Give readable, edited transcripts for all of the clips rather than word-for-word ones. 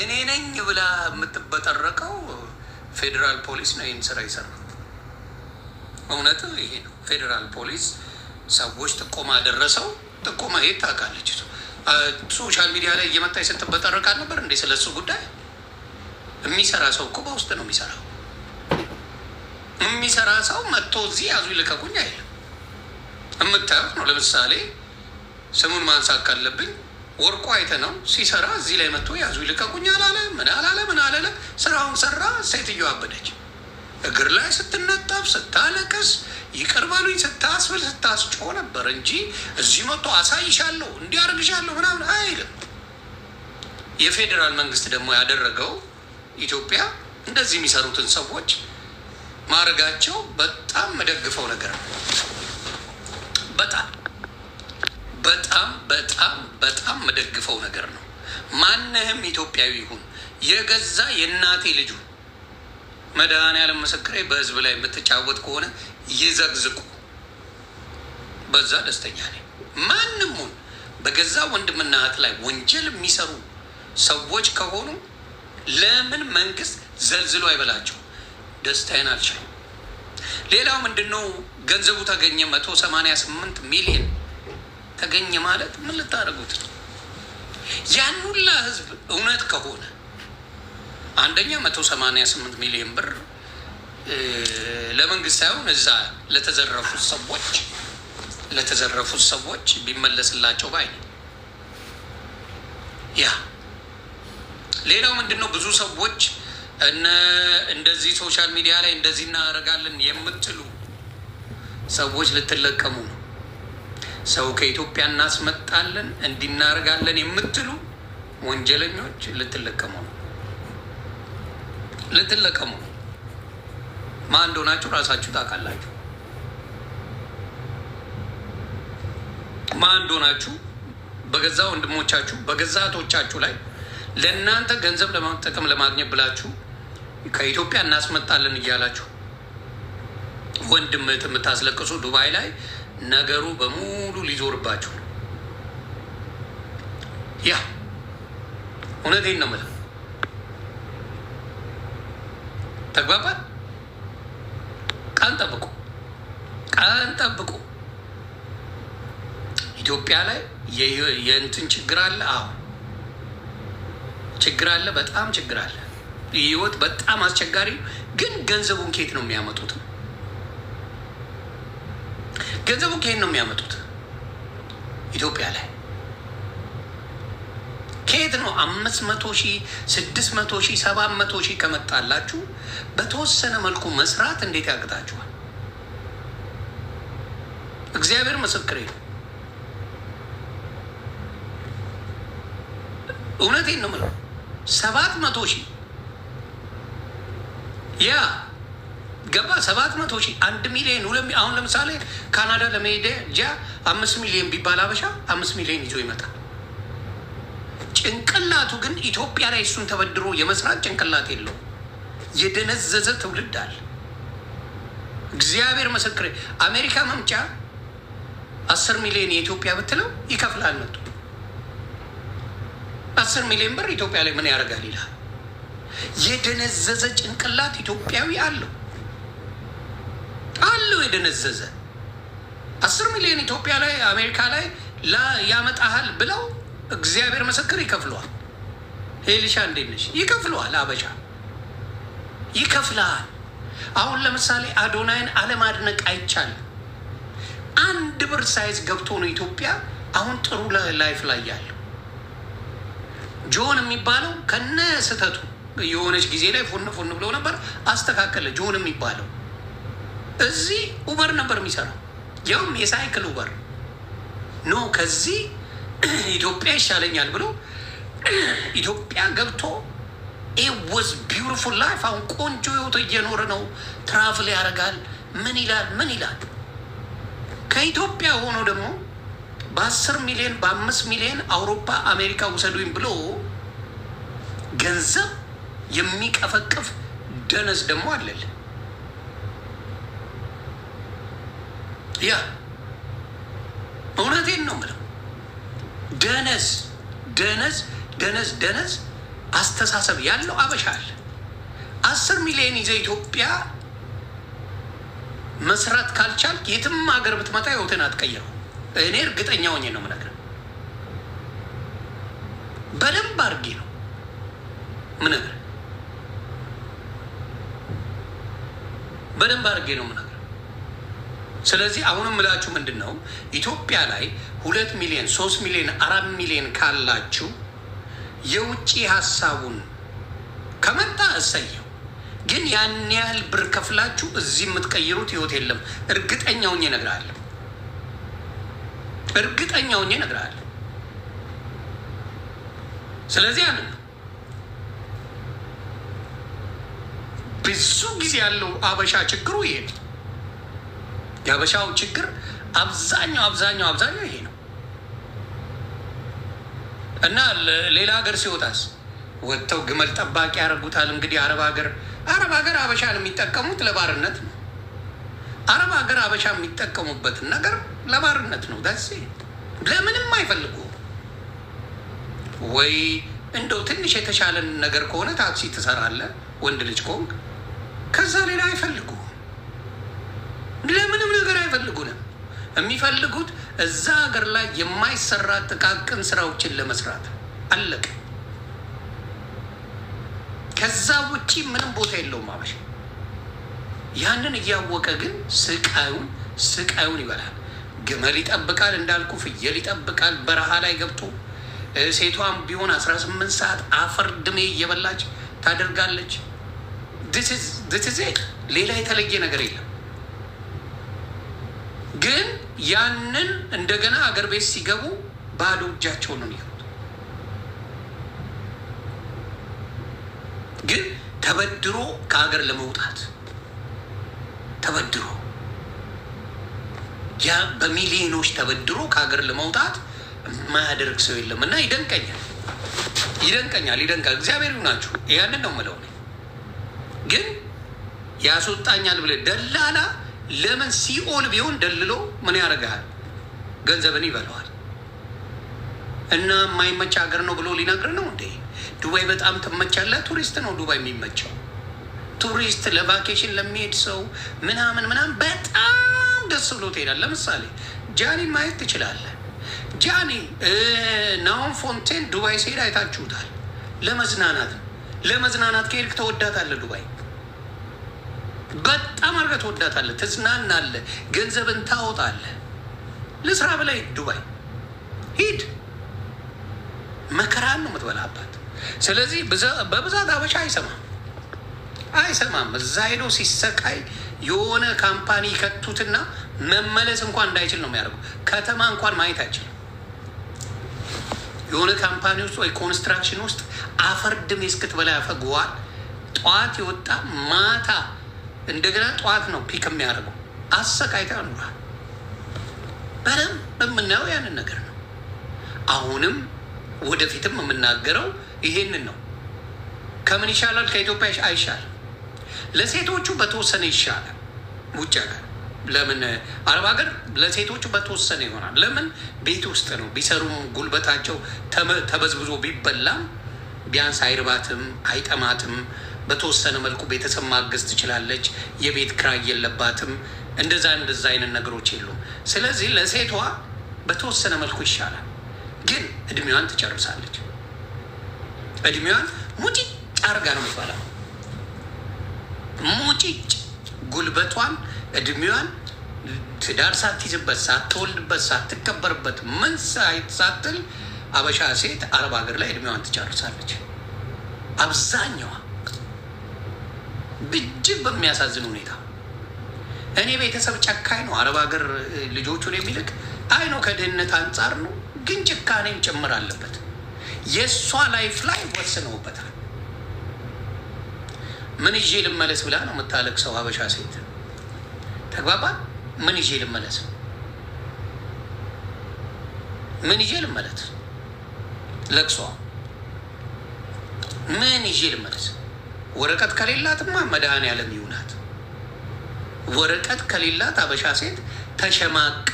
እኔ ነኝ ብላ የምትበጠረቀው ፌዴራል ፖሊስ ነው ይህን ስራ ይሰራል። እውነት ይሄ ነው። ፌዴራል ፖሊስ ሰዎች ጥቆማ ደረሰው። ጥቆማ የት ታውቃለች? ሶሻል ሚዲያ ላይ እየመጣች ስትበጠረቅ አልነበር እንዴ? ስለሱ ጉዳይ የሚሰራ ሰው እኮ በውስጥ ነው የሚሰራው። የሚሰራ ሰው መጥቶ እዚህ ያዙ ይልቀቁኝ አይልም። የምታዩት ነው። ለምሳሌ ስሙን ማንሳት ካለብኝ ወርቁ አይተ ነው ሲሰራ እዚህ ላይ መጥቶ ያዙ ይልቀቁኝ አላለ። ምን አላለ? ምን አላለ? ስራውን ሰራ። ሴትዮ አበደች። እግር ላይ ስትነጠፍ ስታለቅስ ይቅር በሉኝ ስታስብል ስታስጮ ነበር እንጂ እዚህ መጥቶ አሳይሻለሁ እንዲያርግሻለሁ ምናምን አይልም። የፌዴራል መንግስት ደግሞ ያደረገው ኢትዮጵያ እንደዚህ የሚሰሩትን ሰዎች ማድረጋቸው በጣም መደግፈው ነገር ነው። በጣም በጣም በጣም በጣም መደግፈው ነገር ነው። ማንህም ኢትዮጵያዊ ይሁን የገዛ የእናቴ ልጁ መድኃኔዓለም ምስክሬ በህዝብ ላይ የምትጫወት ከሆነ ይዘግዝቁ። በዛ ደስተኛ ነኝ። ማንም ሁን በገዛ ወንድምና እህት ላይ ወንጀል የሚሰሩ ሰዎች ከሆኑ ለምን መንግስት ዘልዝሎ አይበላቸው? ደስታዬን አልችልም። ሌላው ምንድነው? ገንዘቡ ተገኘ 188 ሚሊዮን ተገኘ ማለት ምን ልታደርጉት ነው? ያን ሁላ ህዝብ እውነት ከሆነ አንደኛ 188 ሚሊዮን ብር ለመንግስት ሳይሆን እዛ ለተዘረፉት ሰዎች ቢመለስላቸው ባይ ነው። ያ ሌላው ምንድነው? ብዙ ሰዎች እንደዚህ ሶሻል ሚዲያ ላይ እንደዚህ እናደርጋለን የምትሉ ሰዎች ልትለቀሙ ነው። ሰው ከኢትዮጵያ እናስመጣለን እንዲናደርጋለን የምትሉ ወንጀለኞች ልትለቀሙ ነው። ልትለቀሙ ነው። ማን እንደሆናችሁ ራሳችሁ ታውቃላችሁ። ማን እንደሆናችሁ በገዛ ወንድሞቻችሁ በገዛ እህቶቻችሁ ላይ ለእናንተ ገንዘብ ለመጠቀም ለማግኘት ብላችሁ ከኢትዮጵያ እናስመጣለን እያላችሁ ወንድም የምታስለቅሱ ዱባይ ላይ ነገሩ በሙሉ ሊዞርባችሁ ነው። ያ እውነቴን ነው የምልህ። ተግባባን? ቀን ጠብቁ፣ ቀን ጠብቁ። ኢትዮጵያ ላይ የእንትን ችግር አለ። አዎ ችግር አለ፣ በጣም ችግር አለ። ህይወት በጣም አስቸጋሪ። ግን ገንዘቡን ከየት ነው የሚያመጡት? ገንዘቡን ከየት ነው የሚያመጡት? ኢትዮጵያ ላይ ከየት ነው? 500,000 600,000 700,000 ከመጣላችሁ በተወሰነ መልኩ መስራት እንዴት ያቅታችኋል? እግዚአብሔር ምስክሬ ነው። እውነቴን ነው የምለው። 700,000 ያ ገባ 700,000 1 ሚሊዮን 2 አሁን ለምሳሌ ካናዳ ለመሄድ 5 ሚሊዮን ቢባል አበሻ 5 ሚሊዮን ይዞ ይመጣል። ጭንቅላቱ ግን ኢትዮጵያ ላይ እሱን ተበድሮ የመስራት ጭንቅላት የለው። የደነዘዘ ትውልድ አለ። እግዚአብሔር ምስክሬ። አሜሪካ መምጫ 10 ሚሊዮን የኢትዮጵያ ብትለው ይከፍላል። መጡ 10 ሚሊዮን ብር ኢትዮጵያ ላይ ምን ያደርጋል ይላል። የደነዘዘ ጭንቅላት ኢትዮጵያዊ አለው የደነዘዘ 10 ሚሊዮን ኢትዮጵያ ላይ አሜሪካ ላይ ያመጣሃል ብለው እግዚአብሔር ምስክር ይከፍለዋል። ሄልሻ እንዴት ነሽ? ይከፍለዋል። አበሻ ይከፍላል። አሁን ለምሳሌ አዶናይን አለማድነቅ አይቻልም። 1 ብር ሳይዝ ገብቶ ነው ኢትዮጵያ አሁን ጥሩ ላይፍ ላይ ያለው። ጆን የሚባለው ከነ ስህተቱ የሆነች ጊዜ ላይ ፉን ብለው ነበር፣ አስተካከለ። ጆን የሚባለው እዚህ ኡበር ነበር የሚሰራው፣ ያውም የሳይክል ኡበር ኖ። ከዚህ ኢትዮጵያ ይሻለኛል ብሎ ኢትዮጵያ ገብቶ ወዝ ቢውቲፉል ላይፍ። አሁን ቆንጆ ህይወት እየኖረ ነው። ትራቭል ያደርጋል። ምን ይላል። ከኢትዮጵያ ሆኖ ደግሞ በ10 ሚሊዮን በ5 ሚሊዮን አውሮፓ አሜሪካ ውሰዱኝ ብሎ ገንዘብ የሚቀፈቅፍ ደነዝ ደግሞ አለል። ያ እውነቴን ነው የምለው። ደነዝ አስተሳሰብ ያለው አበሻ አለ። 10 ሚሊዮን ይዘህ ኢትዮጵያ መስራት ካልቻልክ የትም ሀገር ብትመጣ ህይወትን አትቀይረው። እኔ እርግጠኛ ሆኜ ነው የምነግርህ። በደንብ አድርጌ ነው የምነግርህ። በደንብ አድርጌ ነው የምነግርህ። ስለዚህ አሁንም ምላችሁ ምንድን ነው ኢትዮጵያ ላይ 2 ሚሊዮን 3 ሚሊዮን 4 ሚሊዮን ካላችሁ የውጭ ሀሳቡን ከመጣ እሰየው። ግን ያን ያህል ብር ከፍላችሁ እዚህ የምትቀይሩት ህይወት የለም። እርግጠኛ ሆኜ እነግርሃለሁ። እርግጠኛ ሆኜ እነግርሃለሁ። ስለዚህ ያንን ብዙ ጊዜ ያለው አበሻ ችግሩ ይሄ ነው። የአበሻው ችግር አብዛኛው ይሄ ነው። እና ሌላ ሀገር ሲወጣስ ወጥተው ግመል ጠባቂ ያደርጉታል። እንግዲህ አረብ ሀገር አበሻን የሚጠቀሙት ለባርነት ነው። አረብ ሀገር አበሻ የሚጠቀሙበትን ነገር ለባርነት ነው። ዳሴ ለምንም አይፈልጉ። ወይ እንደው ትንሽ የተሻለን ነገር ከሆነ ታክሲ ትሰራለህ ወንድ ልጅ ከሆንክ፣ ከዛ ሌላ አይፈልጉ። ለምንም ነገር አይፈልጉንም። የሚፈልጉት እዛ ሀገር ላይ የማይሰራ ጥቃቅን ስራዎችን ለመስራት አለቀ። ከዛ ውጪ ምንም ቦታ የለውም አበሻ። ያንን እያወቀ ግን ስቃዩን ይበላል። ግመል ይጠብቃል፣ እንዳልኩ ፍየል ይጠብቃል። በረሃ ላይ ገብቶ ሴቷም ቢሆን 18 ሰዓት አፈር ድሜ እየበላች ታደርጋለች። ሌላ የተለየ ነገር የለም። ግን ያንን እንደገና አገር ቤት ሲገቡ ባዶ እጃቸው ነው የሚገቡት። ግን ተበድሮ ከሀገር ለመውጣት ያ በሚሊዮኖች ተበድሮ ከሀገር ለመውጣት የማያደርግ ሰው የለም። እና ይደንቀኛል። እግዚአብሔር ይሁናችሁ። ያንን ነው የምለው። ግን ያስወጣኛል ብለህ ደላላ ለምን ሲኦል ቢሆን ደልሎ ምን ያደርግሃል? ገንዘብን ይበለዋል። እና የማይመች ሀገር ነው ብሎ ሊነግር ነው እንዴ? ዱባይ በጣም ትመቻለህ። ቱሪስት ነው ዱባይ የሚመቸው። ቱሪስት ለቫኬሽን ለሚሄድ ሰው ምናምን በጣም ደስ ብሎ ትሄዳል። ለምሳሌ ጃኒን ማየት ትችላለህ። ጃኒ ናውን ፎንቴን ዱባይ ሲሄድ አይታችሁታል። ለመዝናናት ከሄድክ ተወዳታለህ ዱባይ። በጣም አድርገህ ትወዳታለህ፣ ትዝናናለህ፣ ገንዘብን ታወጣለህ። ልስራ ብለህ ዱባይ ሂድ፣ መከራን ነው የምትበላባት። ስለዚህ በብዛት አበሻ አይሰማም። እዛ ሄዶ ሲሰቃይ የሆነ ካምፓኒ ከቱትና መመለስ እንኳን እንዳይችል ነው የሚያደርጉ። ከተማ እንኳን ማየት አይችልም። የሆነ ካምፓኒ ውስጥ ወይ ኮንስትራክሽን ውስጥ አፈር ድሜ እስክትበላ ያፈጉዋል። ጠዋት የወጣ ማታ እንደገና ጠዋት ነው ፒክ የሚያደርገው። አሰቃይታ ኑሯል። በደንብ የምናየው ያንን ነገር ነው። አሁንም ወደፊትም የምናገረው ይሄንን ነው። ከምን ይሻላል? ከኢትዮጵያ አይሻልም። ለሴቶቹ በተወሰነ ይሻላል። ውጭ ሀገር ለምን አረብ ሀገር ለሴቶቹ በተወሰነ ይሆናል። ለምን ቤት ውስጥ ነው ቢሰሩም ጉልበታቸው ተበዝብዞ ቢበላም ቢያንስ አይርባትም፣ አይጠማትም። በተወሰነ መልኩ ቤተሰብ ማገዝ ትችላለች። የቤት ክራይ የለባትም። እንደዛ አይነት ነገሮች የሉም። ስለዚህ ለሴቷ በተወሰነ መልኩ ይሻላል። ግን እድሜዋን ትጨርሳለች። እድሜዋን ሙጭጭ አርጋ ነው የምትበላው። ሙጭጭ ጉልበቷን እድሜዋን ትዳር ሳትይዝበት፣ ሳትወልድበት፣ ሳትከበርበት ምን ሳትል አበሻ ሴት አረብ ሀገር ላይ እድሜዋን ትጨርሳለች። አብዛኛዋ እጅግ በሚያሳዝን ሁኔታ። እኔ ቤተሰብ ጨካኝ ነው አረብ ሀገር ልጆቹን የሚልክ አይ ነው ከድህነት አንጻር ነው፣ ግን ጭካኔም ጭምር አለበት። የእሷ ላይፍ ላይ ወስነውበታል። ምን ይዤ ልመለስ ብላ ነው የምታለቅሰው ሀበሻ ሴት። ተግባባን? ምን ይዤ ልመለስ? ምን ይዤ ልመለስ? ለቅሷ ምን ይዤ ልመለስ? ወረቀት ከሌላትማ መድኃኒዓለም ይሁናት። ወረቀት ከሌላት ሀበሻ ሴት ተሸማቃ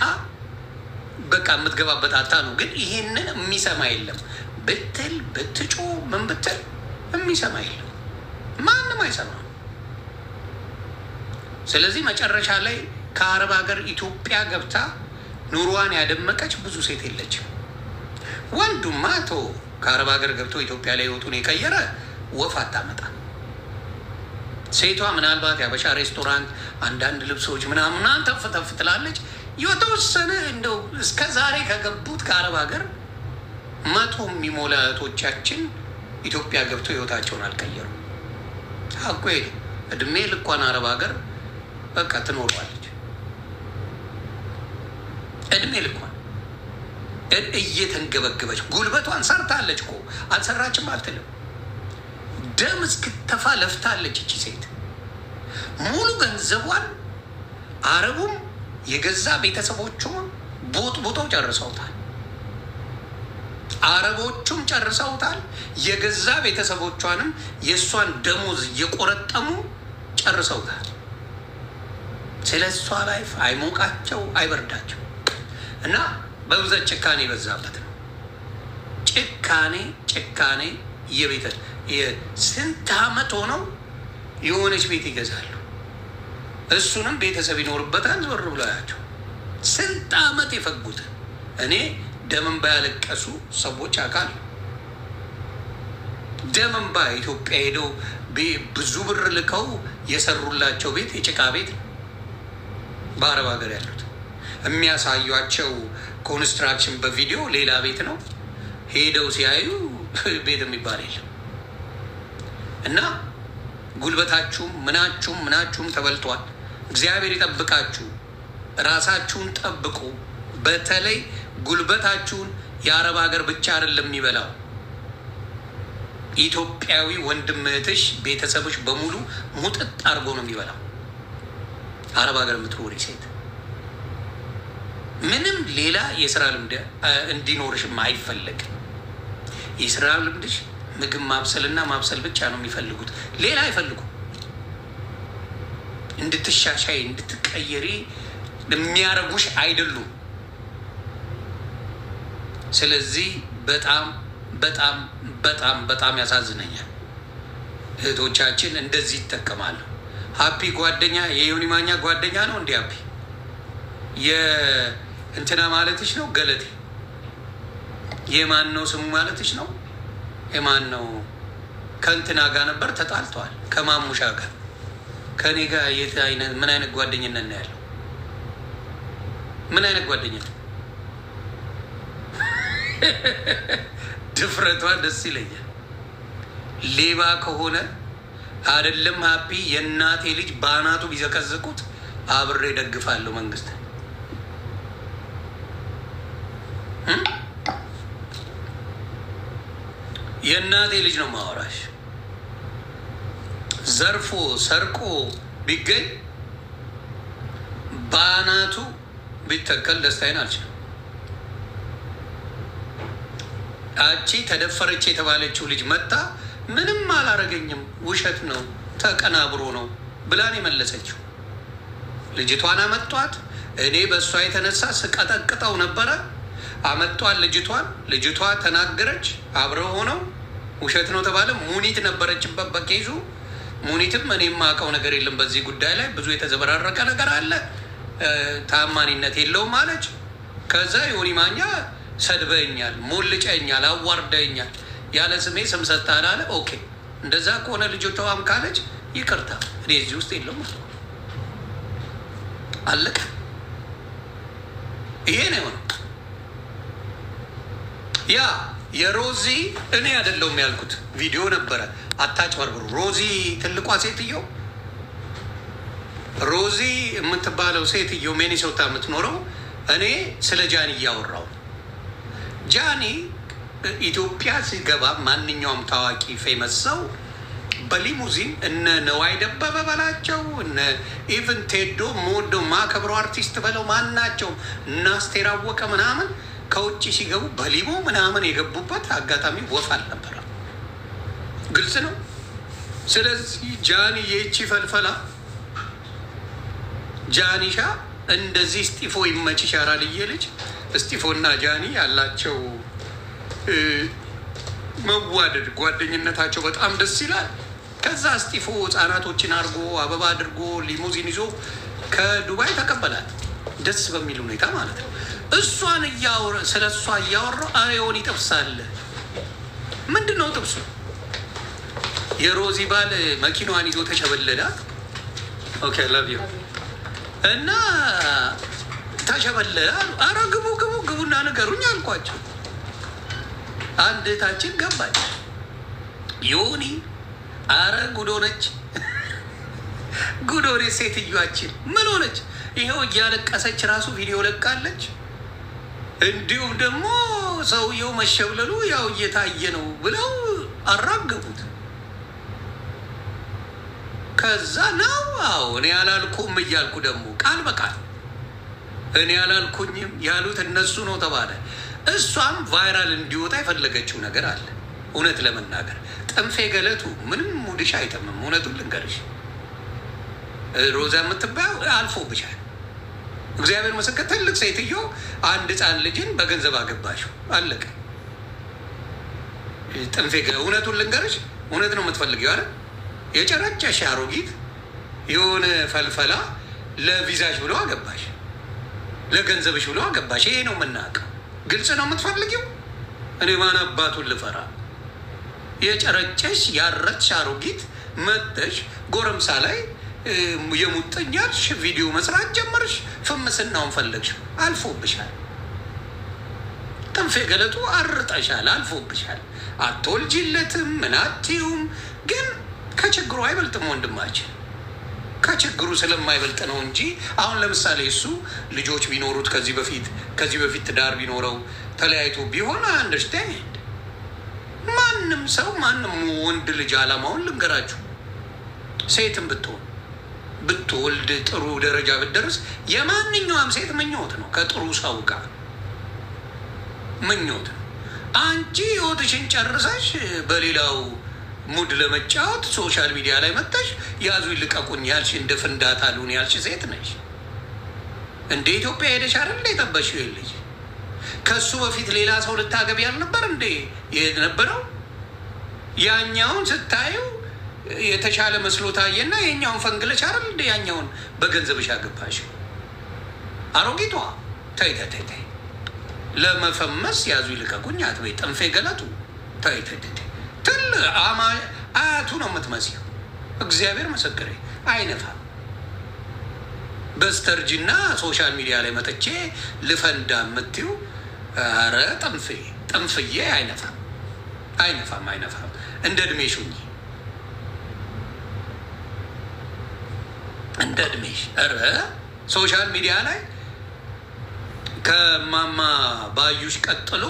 በቃ የምትገባበት አታ ነው። ግን ይሄንን የሚሰማ የለም። ብትል ብትጮ ምን ብትል የሚሰማ የለም፣ ማንም አይሰማም። ስለዚህ መጨረሻ ላይ ከአረብ ሀገር ኢትዮጵያ ገብታ ኑሯን ያደመቀች ብዙ ሴት የለችም። ወንዱማ ከአረብ ሀገር ገብቶ ኢትዮጵያ ላይ ህይወቱን የቀየረ ወፍ አታመጣ። ሴቷ ምናልባት የአበሻ ሬስቶራንት አንዳንድ ልብሶች ምናምን ተፍ ትላለች። የተወሰነ እንደው እስከ ዛሬ ከገቡት ከአረብ ሀገር 100 የሚሞላ እህቶቻችን ኢትዮጵያ ገብቶ ህይወታቸውን አልቀየሩ። አቆ እድሜ ልኳን አረብ ሀገር በቃ ትኖሯለች። እድሜ ልኳን እየተንገበገበች ጉልበቷን ሰርታለች እኮ አልሰራችም አልትልም። ደም እስክተፋ ለፍታለች እቺ ሴት። ሙሉ ገንዘቧን አረቡም የገዛ ቤተሰቦቿ ቦጥቦጠው ጨርሰውታል። አረቦቹም ጨርሰውታል። የገዛ ቤተሰቦቿንም የእሷን ደሞዝ እየቆረጠሙ ጨርሰውታል። ስለ እሷ ላይፍ አይሞቃቸው አይበርዳቸው እና በብዛት ጭካኔ የበዛበት ነው። ጭካኔ የቤተ ስንት ዓመት ሆነው የሆነች ቤት ይገዛሉ። እሱንም ቤተሰብ ይኖርበታል። ዞር ብሎ ያቸው ስንት ዓመት የፈጉት እኔ ደምንባ ያለቀሱ ሰዎች አካል ደምንባ ኢትዮጵያ ሄደው ብዙ ብር ልከው የሰሩላቸው ቤት የጭቃ ቤት ነው። በአረብ ሀገር ያሉት የሚያሳዩቸው ኮንስትራክሽን በቪዲዮ ሌላ ቤት ነው። ሄደው ሲያዩ ቤት የሚባል የለም። እና ጉልበታችሁም ምናችሁም ተበልቷል። እግዚአብሔር ይጠብቃችሁ። ራሳችሁን ጠብቁ። በተለይ ጉልበታችሁን የአረብ ሀገር ብቻ አይደለም የሚበላው። ኢትዮጵያዊ ወንድም እህትሽ፣ ቤተሰቦች በሙሉ ሙጥጥ አድርጎ ነው የሚበላው። አረብ ሀገር የምትኖሪ ሴት ምንም ሌላ የስራ ልምድ እንዲኖርሽም አይፈለግም። የስራ ልምድሽ ምግብ ማብሰልና ማብሰል ብቻ ነው የሚፈልጉት። ሌላ አይፈልጉም። እንድትሻሻይ እንድትቀየሪ የሚያረጉሽ አይደሉም። ስለዚህ በጣም ያሳዝነኛል። እህቶቻችን እንደዚህ ይጠቀማሉ። ሀፒ ጓደኛ የዮኒ ማኛ ጓደኛ ነው እንዲ ሀፒ የእንትና ማለትሽ ነው። ገለቴ የማን ነው ስሙ ማለትሽ ነው። የማን ነው? ከእንትና ጋር ነበር ተጣልተዋል። ከማሙሻ ጋር ከኔ ጋር ምን አይነት ጓደኝነት ነው ያለው? ምን አይነት ጓደኝነት? ድፍረቷ ደስ ይለኛል። ሌባ ከሆነ አይደለም ሀፒ የእናቴ ልጅ በአናቱ ቢዘቀዝቁት አብሬ ደግፋለሁ መንግስት። የእናቴ ልጅ ነው ማወራሽ። ዘርፎ ሰርቆ ቢገኝ በአናቱ ቢተከል ደስታዬን አልችልም። አቺ ተደፈረች የተባለችው ልጅ መጣ ምንም አላረገኝም፣ ውሸት ነው፣ ተቀናብሮ ነው ብላን የመለሰችው። ልጅቷን አመጧት። እኔ በእሷ የተነሳ ስቀጠቅጠው ነበረ። አመጧን ልጅቷን። ልጅቷ ተናገረች። አብረው ሆነው ውሸት ነው ተባለ። ሙኒት ነበረችበት በኬዙ። ሙኒትም እኔ የማውቀው ነገር የለም በዚህ ጉዳይ ላይ ብዙ የተዘበራረቀ ነገር አለ፣ ታማኒነት የለውም አለች። ከዛ ዮኒ ማኛ ሰድበኛል፣ ሞልጨኛል፣ አዋርደኛል፣ ያለ ስሜ ስም ሰጥተሃል አለ። ኦኬ እንደዛ ከሆነ ልጅቷም ካለች ይቅርታ፣ እኔ እዚህ ውስጥ የለውም አለቀ። ይሄ ነው የሆነው። ያ የሮዚ እኔ አይደለሁም ያልኩት ቪዲዮ ነበረ። አታጭበርብሩ። ሮዚ ትልቋ ሴትዮ ሮዚ የምትባለው ሴትዮ ሚኒሶታ የምትኖረው እኔ ስለ ጃኒ እያወራው። ጃኒ ኢትዮጵያ ሲገባ ማንኛውም ታዋቂ ፌመስ ሰው በሊሙዚን እነ ነዋይ ደበበ በላቸው እነ ኢቨን ቴዶ ሞዶ ማከብረው አርቲስት በለው ማናቸው እና አስቴር አወቀ ምናምን ከውጭ ሲገቡ በሊሞ ምናምን የገቡበት አጋጣሚ ወፍ አልነበረ። ግልጽ ነው። ስለዚህ ጃኒ የቺ ፈልፈላ ጃኒሻ እንደዚህ እስጢፎ ይመችሽ ያራልዬ ልጅ እስጢፎና ጃኒ ያላቸው መዋደድ ጓደኝነታቸው በጣም ደስ ይላል። ከዛ እስጢፎ ህጻናቶችን አድርጎ አበባ አድርጎ ሊሙዚን ይዞ ከዱባይ ተቀበላት ደስ በሚል ሁኔታ ማለት ነው። እሷን ስለ እሷ እያወራሁ አሬውን ይጠብሳል። ምንድን ነው ጥብሱ? የሮዚ ባል መኪናዋን ይዞ ተሸበለላት። ኦኬ ላቭ ዩ እና ተሸበለላሉ። አረ ግቡ ግቡ ግቡና ንገሩኝ አልኳቸው። አንድ እህታችን ገባች። ዮኒ አረ ጉድ ሆነች፣ ጉድ ሆነች። ሴትዮዋችን ምን ሆነች? ይኸው እያለቀሰች ራሱ ቪዲዮ ለቃለች። እንዲሁም ደግሞ ሰውየው መሸብለሉ ያው እየታየ ነው ብለው አራገቡት። ከዛ ነው አዎ እኔ አላልኩም እያልኩ ደግሞ ቃል በቃል እኔ አላልኩኝም ያሉት እነሱ ነው ተባለ። እሷም ቫይራል እንዲወጣ የፈለገችው ነገር አለ። እውነት ለመናገር ጥንፌ ገለቱ ምንም ሙድሽ አይተምም። እውነቱን ልንገርሽ ሮዛ የምትባየው አልፎብሻል። እግዚአብሔር ምስክር፣ ትልቅ ሴትዮ አንድ ህፃን ልጅን በገንዘብ አገባሽው፣ አለቀ። ጥንፌ እውነቱን ልንገርሽ፣ እውነት ነው የምትፈልጊው አይደል? የጨረጨሽ አሮጊት የሆነ ፈልፈላ ለቪዛሽ ብሎ አገባሽ፣ ለገንዘብሽ ብሎ አገባሽ። ይሄ ነው የምናውቀው። ግልጽ ነው የምትፈልጊው። እኔ ማን አባቱን ልፈራ? የጨረጨሽ ያረች አሮጊት መጥተሽ ጎረምሳ ላይ የሙጥኛልሽ ቪዲዮ መስራት ጀመርሽ። ፍምስናውን ፈለግሽ፣ አልፎብሻል። ጥንፌ ገለቱ አርጠሻል፣ አልፎብሻል። አትወልጂለትም ምን አትይውም፣ ግን ከችግሩ አይበልጥም ወንድማችን። ከችግሩ ስለማይበልጥ ነው እንጂ አሁን ለምሳሌ እሱ ልጆች ቢኖሩት ከዚህ በፊት ትዳር ቢኖረው ተለያይቶ ቢሆን አንደርስታንድ። ማንም ሰው ማንም ወንድ ልጅ አላማውን ልንገራችሁ፣ ሴትም ብትወልድ ጥሩ ደረጃ ብትደርስ የማንኛውም ሴት ምኞት ነው። ከጥሩ ሰው ጋር ምኞት ነው። አንቺ ህይወትሽን ጨርሰሽ በሌላው ሙድ ለመጫወት ሶሻል ሚዲያ ላይ መጥተሽ ያዙ ይልቀቁኝ ያልሽ እንደ ፍንዳታ ልሁን ያልሽ ሴት ነሽ። እንደ ኢትዮጵያ ሄደሽ አይደል የጠበሽው ልጅ? ከሱ በፊት ሌላ ሰው ልታገቢ ያልነበር እንዴ የነበረው? ያኛውን ስታዩ የተሻለ መስሎ ታየና የኛውን ፈንግለሽ አይደል እንደ ያኛውን በገንዘብሽ አገባሽ? አሮጊቷ ተይ ተይ ተይ፣ ለመፈመስ ያዙ ይልቀቁኝ አትበይ። ጥንፌ ገለቱ ተይ ተይ ተይ። ትል አያቱ ነው የምትመስለው። እግዚአብሔር መሰከሬ አይነፋም። በስተርጅና ሶሻል ሚዲያ ላይ መጥቼ ልፈንዳ የምትይው ኧረ ጥንፍዬ አይነፋም አይነፋም አይነፋም። እንደ እድሜሽ ሁኚ፣ እንደ እድሜሽ። ኧረ ሶሻል ሚዲያ ላይ ከማማ ባዩሽ ቀጥሎ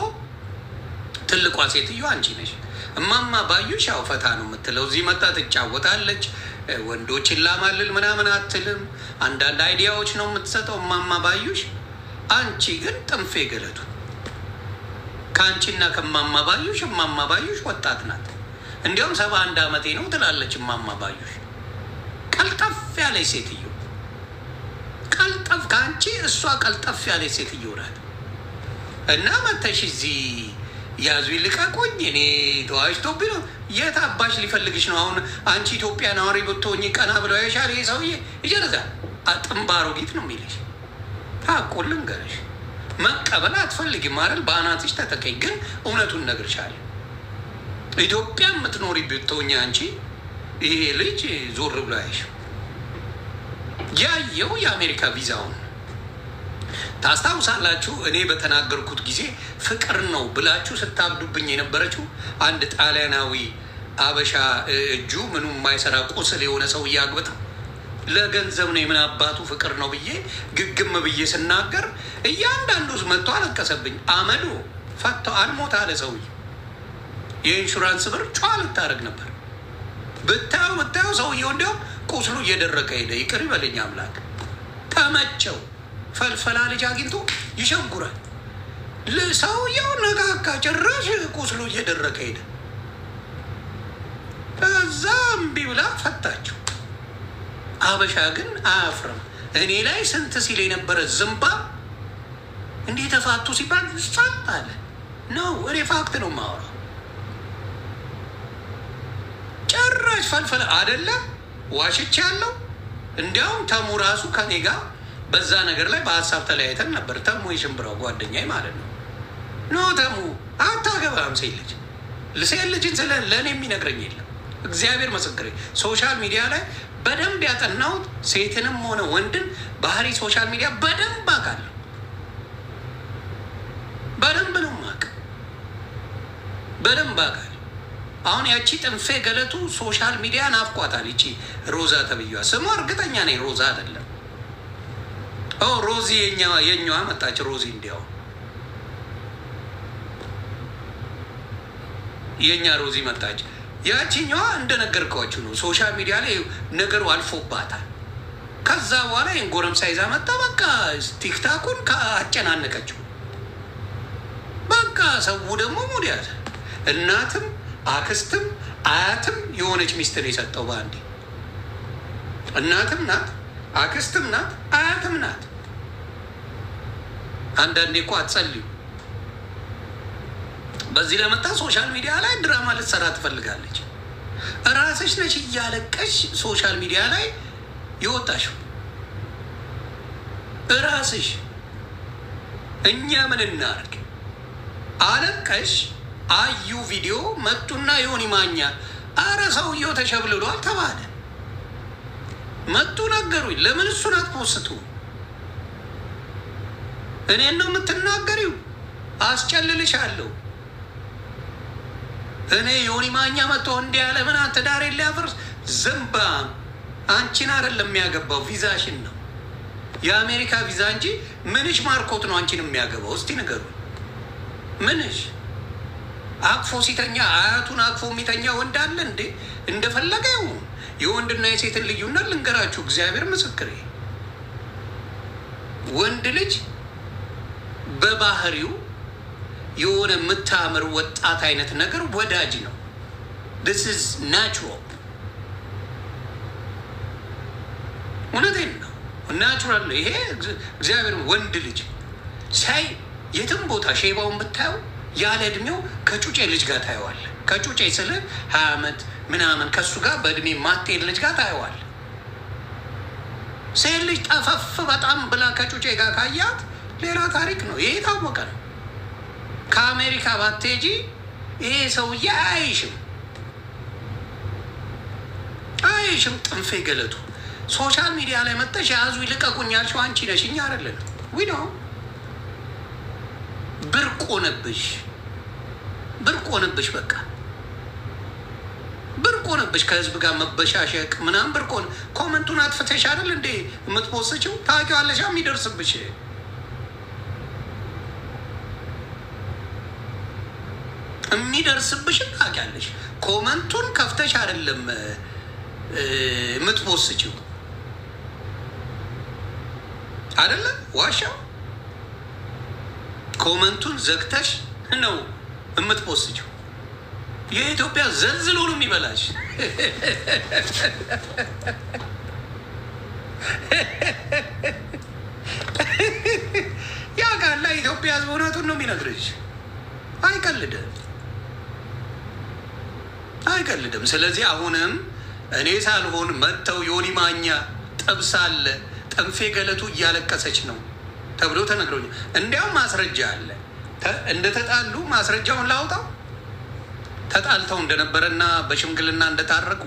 ትልቋ ሴትዮ አንቺ ነሽ። እማማ ባዩሽ ያው ፈታ ነው የምትለው። እዚህ መጣ ትጫወታለች፣ ወንዶችን ላማልል ምናምን አትልም። አንዳንድ አይዲያዎች ነው የምትሰጠው እማማ ባዩሽ። አንቺ ግን ጥንፌ ገለቱ። ከአንቺና ከእማማ ባዩሽ እማማ ባዩሽ ወጣት ናት። እንዲያውም 71 ዓመቴ ነው ትላለች እማማ ባዩሽ። ቀልጠፍ ያለች ሴትዮ፣ ቀልጠፍ ከአንቺ እሷ ቀልጠፍ ያለች ሴትዮ ናት። እና መተሽ እዚህ ያዙ ይልቀቁኝ እኔ ተዋጅቶብኝ ነው። የት አባሽ ሊፈልግሽ ነው? አሁን አንቺ ኢትዮጵያ ነዋሪ ብትሆኚ ቀና ብለው ያሻል ይሄ ሰውዬ ይጀርዛል። አጥንባሮ ጌት ነው የሚልሽ። ሀቁን ልንገርሽ፣ መቀበል አትፈልጊም አይደል? በአናትሽ ተተከኝ። ግን እውነቱን እነግርሻለሁ፣ ኢትዮጵያ የምትኖሪ ብትሆኚ አንቺ ይሄ ልጅ ዞር ብሎ ያይሽ ያየው የአሜሪካ ቪዛውን ታስታውሳላችሁ። እኔ በተናገርኩት ጊዜ ፍቅር ነው ብላችሁ ስታብዱብኝ የነበረችው አንድ ጣሊያናዊ አበሻ እጁ ምኑ የማይሰራ ቁስል የሆነ ሰው እያግብታ ለገንዘብ ነው የምን አባቱ ፍቅር ነው ብዬ ግግም ብዬ ስናገር እያንዳንዱ መጥቶ አለቀሰብኝ። አመዱ ፈተው አልሞት አለ ሰውዬ። የኢንሹራንስ ብር ጨዋ ልታደርግ ነበር። ብታዩ ሰውዬው እንዲያውም ቁስሉ እየደረቀ ሄደ። ይቅር ይበለኝ አምላክ። ተመቸው። ፈልፈላ ልጅ አግኝቶ ይሸጉራል። ሰውየው ነቃቃ። ጭራሽ ቁስሉ እየደረቀ ሄደ። እዛ እምቢ ብላ ፈታቸው። አበሻ ግን አያፍርም። እኔ ላይ ስንት ሲል የነበረ ዝምባ እንዲህ ተፋቱ ሲባል ጸጥ አለ ነው። እኔ ፋክት ነው የማወራው። ጭራሽ ፈልፈል አይደለም ዋሽቻለሁ። እንዲያውም ተሙ ራሱ ከኔ ጋር በዛ ነገር ላይ በሀሳብ ተለያይተን ነበር። ተሙ የሽምብራው ጓደኛዬ ማለት ነው። ኖ ተሙ አታገባም ሴት ልጅን ስለ ለእኔ የሚነግረኝ የለም። እግዚአብሔር ምስክሬ። ሶሻል ሚዲያ ላይ በደንብ ያጠናሁት ሴትንም ሆነ ወንድን ባህሪ ሶሻል ሚዲያ በደንብ አውቃለሁ። በደንብ ነው ማቅ በደንብ አውቃለሁ። አሁን ያቺ ጥንፌ ገለቱ ሶሻል ሚዲያ ናፍቋታል። ይቺ ሮዛ ተብዬዋ ስሟ እርግጠኛ ነኝ ሮዛ አይደለም። ሮዚ የኛዋ መጣች። ሮዚ እንዲያው የኛ ሮዚ መጣች። ያቺኛዋ እንደነገርኳችሁ ነው። ሶሻል ሚዲያ ላይ ነገሩ አልፎባታል። ከዛ በኋላ ይህን ጎረምሳ ይዛ መጣ። በቃ ቲክታኩን አጨናነቀችው። በቃ ሰው ደግሞ ሙድ ያዘ። እናትም አክስትም አያትም የሆነች ሚስትን የሰጠው በአንዴ። እናትም ናት፣ አክስትም ናት፣ አያትም ናት። አንዳንዴ እኮ አትጸልዩ። በዚህ ለመጣ ሶሻል ሚዲያ ላይ ድራማ ልትሰራ ትፈልጋለች። ራስሽ ነች እያለቀሽ ሶሻል ሚዲያ ላይ የወጣሽው ራስሽ። እኛ ምን እናርግ? አለቀሽ። አዩ ቪዲዮ መጡና ዮኒ ማኛ አረ ሰውየው ተሸብልሏል ተባለ። መጡ ነገሩኝ። ለምን እሱን አትፖስቱ? እኔን ነው የምትናገሪው? አስጨልልሻለሁ። እኔ ዮኒ ማኛ መጥቶ እንዲህ ያለ ምን አንተ ዳሬ ሊያፈርስ ዝምባም። አንቺን አይደለም የሚያገባው ቪዛሽን ነው፣ የአሜሪካ ቪዛ እንጂ ምንሽ ማርኮት ነው አንቺን የሚያገባው? እስቲ ንገሩ። ምንሽ አቅፎ ሲተኛ አያቱን አቅፎ የሚተኛ ወንድ አለ እንዴ? እንደፈለገ ይሁን። የወንድና የሴትን ልዩነት ልንገራችሁ፣ እግዚአብሔር ምስክሬ። ወንድ ልጅ በባህሪው የሆነ የምታምር ወጣት አይነት ነገር ወዳጅ ነው። this is natural። እውነቴን ነው፣ ናቹራል ነው ይሄ። እግዚአብሔር ወንድ ልጅ ሳይ የትም ቦታ ሼባውን ብታየው ያለ እድሜው ከጩጬ ልጅ ጋር ታየዋል። ከጩጬ ስለ 20 ዓመት ምናምን ከሱ ጋር በእድሜ ማትሄድ ልጅ ጋር ታየዋል። ሴት ልጅ ጠፈፍ በጣም ብላ ከጩጬ ጋር ካያት ሌላ ታሪክ ነው። ይሄ ታወቀ ነው። ከአሜሪካ ባትሄጂ ይሄ ሰውዬ አይሽም። ጥንፌ ገለቱ ሶሻል ሚዲያ ላይ መጠሽ የያዙ ይልቀቁኝ ያልሽው አንቺ ነሽ፣ እኛ አይደለን። ዊ ነው ብርቅ ሆነብሽ። በቃ ብርቅ ሆነብሽ። ከህዝብ ጋር መበሻሸቅ ምናምን ብርቅ ሆነ። ኮመንቱን አጥፍተሽ አይደል እንዴ የምትፖስችው? ታውቂዋለሽ የሚደርስብሽ። የሚደርስብሽን ታውቂያለሽ። ኮመንቱን ከፍተሽ አይደለም የምትፖስችው አይደለም። ዋሻው ኮመንቱን ዘግተሽ ነው የምትፖስችው። የኢትዮጵያ ዘልዝሎ ነው የሚበላሽ። ያ ጋላ ኢትዮጵያ ህዝብ እውነቱን ነው የሚነግርሽ። አይቀልድም። ስለዚህ አሁንም እኔ ሳልሆን መጥተው ዮኒ ማኛ ጠብሳለ ጥንፌ ገለቱ እያለቀሰች ነው ተብሎ ተነግሮኛል። እንዲያውም ማስረጃ አለ። እንደተጣሉ ማስረጃውን ላውጣው። ተጣልተው እንደነበረና በሽምግልና እንደታረቁ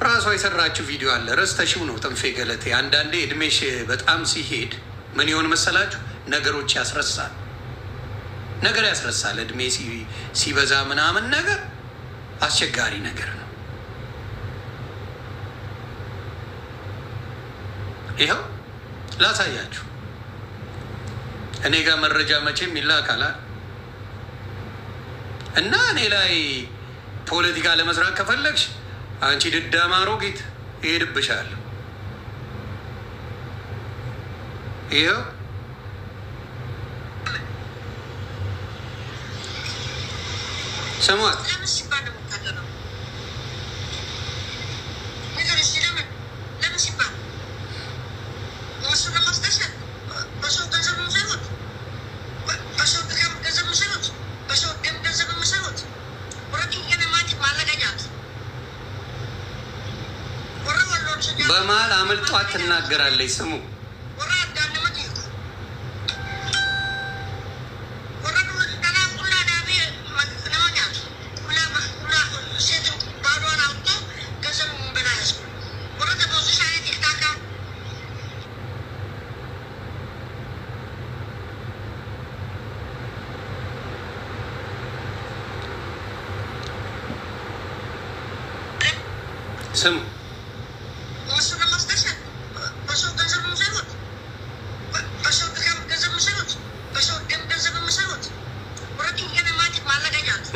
ራሷ የሰራችው ቪዲዮ አለ። ረስተሽው ነው ጥንፌ ገለቴ። አንዳንዴ እድሜሽ በጣም ሲሄድ ምን ይሆን መሰላችሁ? ነገሮች ያስረሳል። እድሜ ሲበዛ ምናምን ነገር አስቸጋሪ ነገር ነው። ይኸው ላሳያችሁ። እኔ ጋር መረጃ መቼም ይላካል እና እኔ ላይ ፖለቲካ ለመስራት ከፈለግሽ አንቺ ድዳማ አሮጊት ይሄድብሻለሁ። ይኸው ስሟት። በመሀል አመልጧት ትናገራለች። ስሙ ስሙ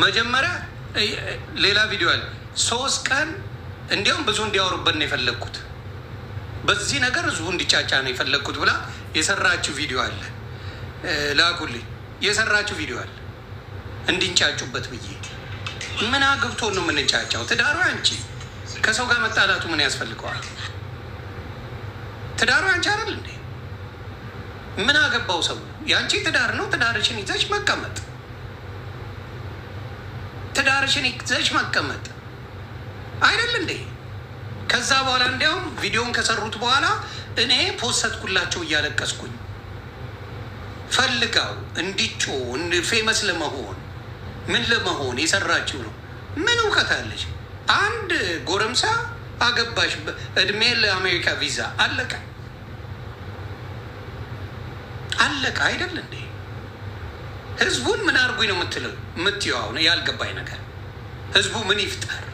መጀመሪያ ሌላ ቪዲዮ አለ 3 ቀን እንዲያውም ብዙ እንዲያወሩበት ነው የፈለግኩት። በዚህ ነገር ህዝቡ እንዲጫጫ ነው የፈለግኩት ብላ የሰራችው ቪዲዮ አለ። ላኩልኝ። የሰራችው ቪዲዮ አለ እንዲንጫጩበት ብዬ። ምን አግብቶ ነው የምንጫጫው? ትዳሩ አንቺ ከሰው ጋር መጣላቱ ምን ያስፈልገዋል? ትዳሩ አንቺ አይደል እንዴ? ምን አገባው ሰው? የአንቺ ትዳር ነው። ትዳርሽን ይዘሽ መቀመጥ፣ ትዳርሽን ይዘሽ መቀመጥ አይደል እንዴ? ከዛ በኋላ እንዲያውም ቪዲዮን ከሰሩት በኋላ እኔ ፖስትኩላቸው እያለቀስኩኝ ፈልጋው እንዲጮ ፌመስ ለመሆን ምን ለመሆን የሰራችው ነው። ምን እውቀት አለች? አንድ ጎረምሳ አገባሽ፣ እድሜ ለአሜሪካ ቪዛ አለቀ አለቀ አይደል እንዴ? ህዝቡን ምን አድርጉኝ ነው የምትይው? አሁን ያልገባኝ ነገር ህዝቡ ምን ይፍጠር?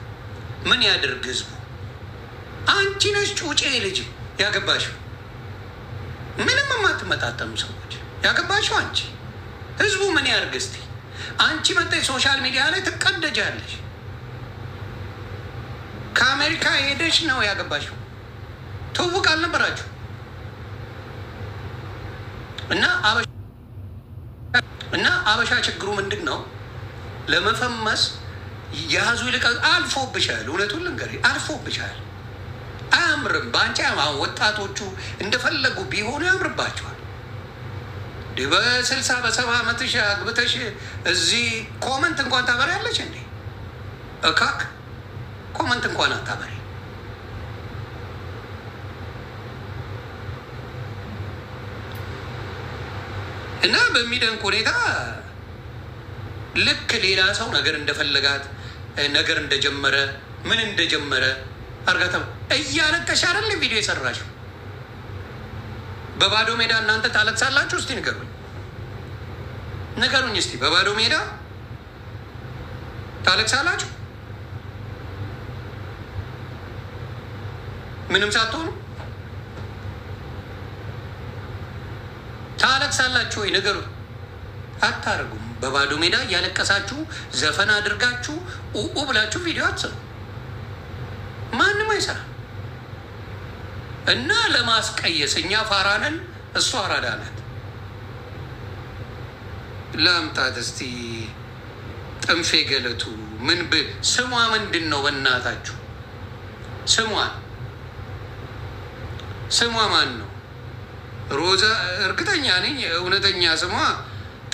ምን ያደርግ ህዝቡ? አንቺ ነሽ ጩጬ ልጅ ያገባሽው። ምንም የማትመጣጠኑ ሰዎች ያገባሽው አንቺ። ህዝቡ ምን ያደርግ እስቲ? አንቺ መጣሽ ሶሻል ሚዲያ ላይ ትቀደጃለሽ። ከአሜሪካ ሄደሽ ነው ያገባሽው። ትውውቅ አልነበራችሁ እና አበሻ ችግሩ ምንድን ነው? ለመፈመስ የያዙ ይልቀ አልፎብሻል። እውነቱን ልንገርሽ አልፎብሻል። አያምርም። በአንቺ አሁን ወጣቶቹ እንደፈለጉ ቢሆኑ ያምርባቸዋል። በ60 በ70 ዓመትሽ አግብተሽ እዚህ ኮመንት እንኳን ታበሪያለሽ እንዴ? እካክ ኮመንት እንኳን አታበሪ። እና በሚደንቅ ሁኔታ ልክ ሌላ ሰው ነገር እንደፈለጋት ነገር እንደጀመረ ምን እንደጀመረ አርጋታ እያለቀሽ አይደል ቪዲዮ የሰራሽው? በባዶ ሜዳ እናንተ ታለቅሳላችሁ? እስቲ ንገሩኝ እስቲ በባዶ ሜዳ ታለቅሳላችሁ? ምንም ሳትሆኑ ታለቅሳላችሁ ወይ? ነገሩ አታረጉም። በባዶ ሜዳ እያለቀሳችሁ ዘፈን አድርጋችሁ ኡኡ ብላችሁ ቪዲዮ አትሰሩ። ማንም አይሰራ እና ለማስቀየስ እኛ ፋራነን፣ እሷ አራዳ ናት። ላምጣት እስቲ ጥንፌ ገለቱ ምን ስሟ ምንድን ነው? በእናታችሁ ስሟ ማን ነው? ሮዛ እርግጠኛ ነኝ እውነተኛ ስሟ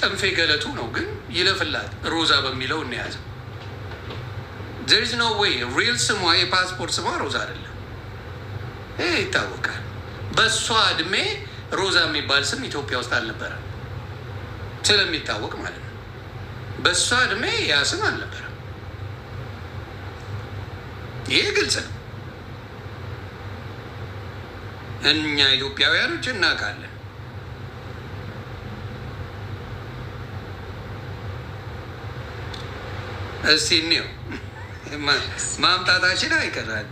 ጥንፌ ገለቱ ነው፣ ግን ይለፍላት ሮዛ በሚለው እንያዘ። there is no way ሪል ስሟ የፓስፖርት ስሟ ሮዛ አይደለም። ይህ ይታወቃል። በእሷ እድሜ ሮዛ የሚባል ስም ኢትዮጵያ ውስጥ አልነበረም፣ ስለሚታወቅ ማለት ነው። በእሷ እድሜ ያ ስም አልነበረም። ይህ ግልጽ ነው። እኛ ኢትዮጵያውያኖች እናውቃለን። እስቲ እኔው ማምጣታችን አይቀራል።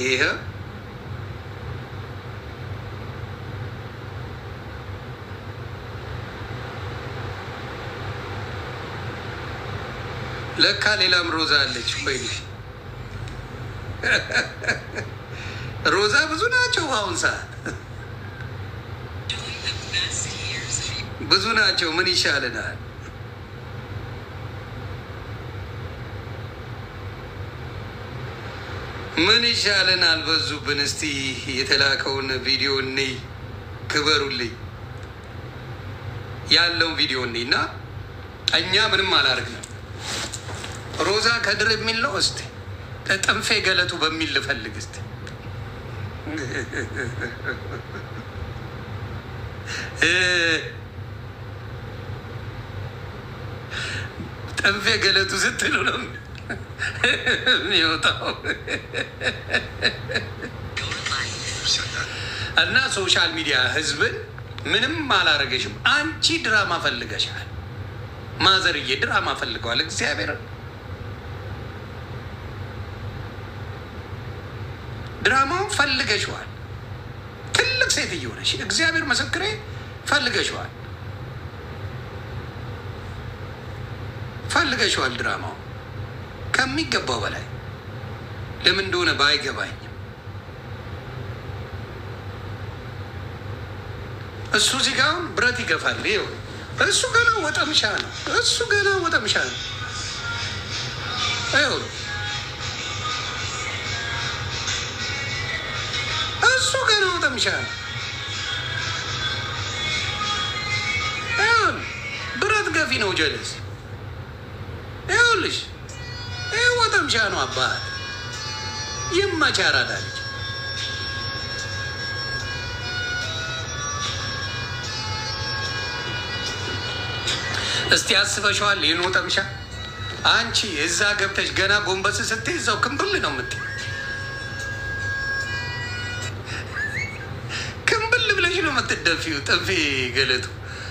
ይኸው ለካ ሌላም ሮዛ አለች። ወይ ሮዛ ብዙ ናቸው። በአሁን ሰዓት ብዙ ናቸው። ምን ይሻለናል? ምን ይሻለናል? በዙብን። እስቲ የተላከውን ቪዲዮ እንይ፣ ክበሩልኝ። ያለውን ቪዲዮ እንይ እና እኛ ምንም አላደርግንም። ሮዛ ከድር የሚል ነው። እስቲ ጠንፌ ገለቱ በሚል ልፈልግ እስቲ። ጠንፌ ገለቱ ስትሉ ነው የሚወጣው። እና ሶሻል ሚዲያ ህዝብን ምንም አላረገሽም። አንቺ ድራማ ፈልገሻል። ማዘርዬ ድራማ ፈልገዋል። እግዚአብሔር ድራማውን ፈልገሽዋል። ትልቅ ሴት እየሆነሽ እግዚአብሔር ምስክሬ ፈልገሽዋል። ፈልገሽዋል ድራማው ከሚገባው በላይ ለምን እንደሆነ ባይገባኝም እሱ እዚህ ጋር ብረት ይገፋል። ይኸው እሱ ገና ወጠምሻ ነው። እሱ ገና ወጠምሻ ነው። ይኸው እሱ ገና ወጠምሻ ነው። ይኸው ብረት ገፊ ነው። ጀለስ ይኸውልሽ፣ ይህ ወጠምሻ ነው። አባት የማቻራዳ ልጅ እስቲ አስበሽዋል? ይህን ወጠምሻ አንቺ እዛ ገብተሽ ገና ጎንበስ ስትይ እዛው ክምብል ነው የምትይው። ክምብል ብለሽ ነው የምትደፊው። ጠንፌ ገለቱ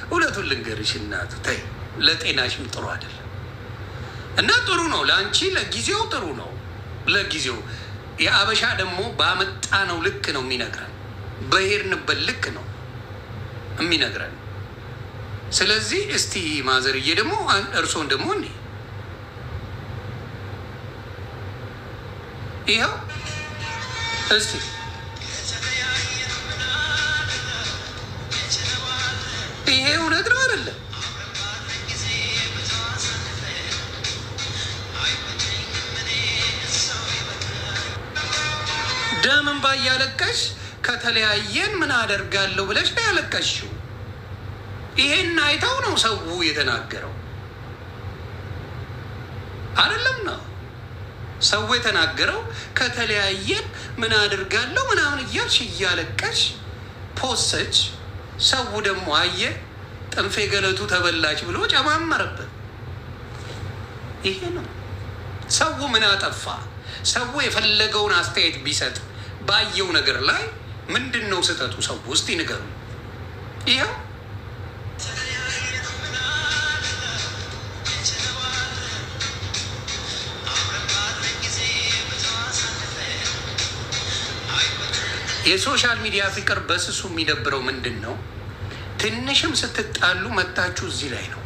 እውነቱን ልንገርሽ እናቱ ተይ፣ ለጤናሽም ጥሩ አይደለም። እና ጥሩ ነው ለአንቺ ለጊዜው ጥሩ ነው ለጊዜው። የአበሻ ደግሞ ባመጣነው ልክ ነው የሚነግረን፣ በሄድንበት ልክ ነው የሚነግረን። ስለዚህ እስቲ ማዘርዬ ደግሞ እርሶን ደግሞ እንዲ ይኸው እስቲ ይሄ እውነት ነው አይደለም? ደምን ባያለቀሽ ከተለያየን ምን አደርጋለሁ ብለሽ ነው ያለቀሽው። ይሄን አይተው ነው ሰው የተናገረው አይደለም ነው ሰው የተናገረው። ከተለያየን ምን አደርጋለሁ ምናምን እያልሽ እያለቀሽ ፖሰች። ሰው ደግሞ አየ ጠንፌ ገለቱ ተበላች ብሎ ጨማመረበት። ይሄ ነው ሰው ምን አጠፋ? ሰው የፈለገውን አስተያየት ቢሰጥ ባየው ነገር ላይ ምንድን ነው ስህተቱ? ሰው ውስጥ ይንገሩ። ይኸው የሶሻል ሚዲያ ፍቅር በስሱ የሚደብረው ምንድን ነው? ትንሽም ስትጣሉ መታችሁ እዚህ ላይ ነው።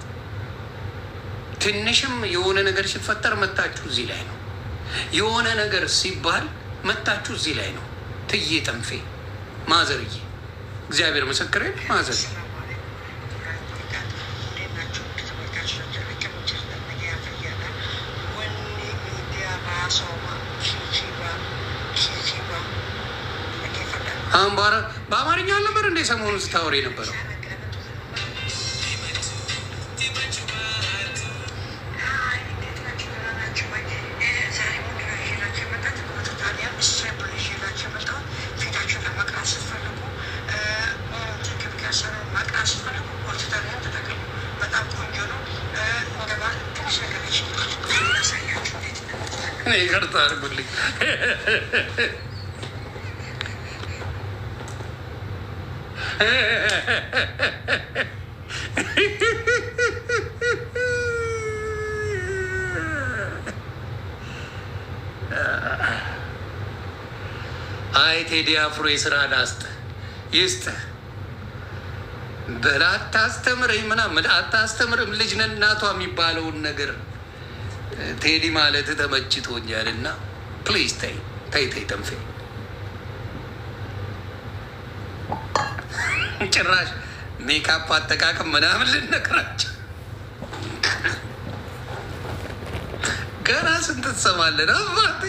ትንሽም የሆነ ነገር ሲፈጠር መታችሁ እዚህ ላይ ነው። የሆነ ነገር ሲባል መታችሁ እዚህ ላይ ነው። ትዬ ጠንፌ ማዘርዬ፣ እግዚአብሔር ምስክሬ ማዘር አሁን በአማርኛ አልነበር እንደ ሰሞኑን ስታወሪ የነበረው? ይቅርታ አድርጉልኝ። አይ ቴዲ አፍሮ የስራ ዳስጥ ይስጥህ በላ አታስተምረኝ ምናምን አታስተምርም። ልጅ ነን እናቷ የሚባለውን ነገር ቴዲ ማለት ተመችቶኛል። እና ፕሊዝ ተይ ተይ ተይ ጠንፌ ጭራሽ ሜካፕ አጠቃቀም ምናምን ልነግራቸው ገና ስንት ትሰማለን አባቴ።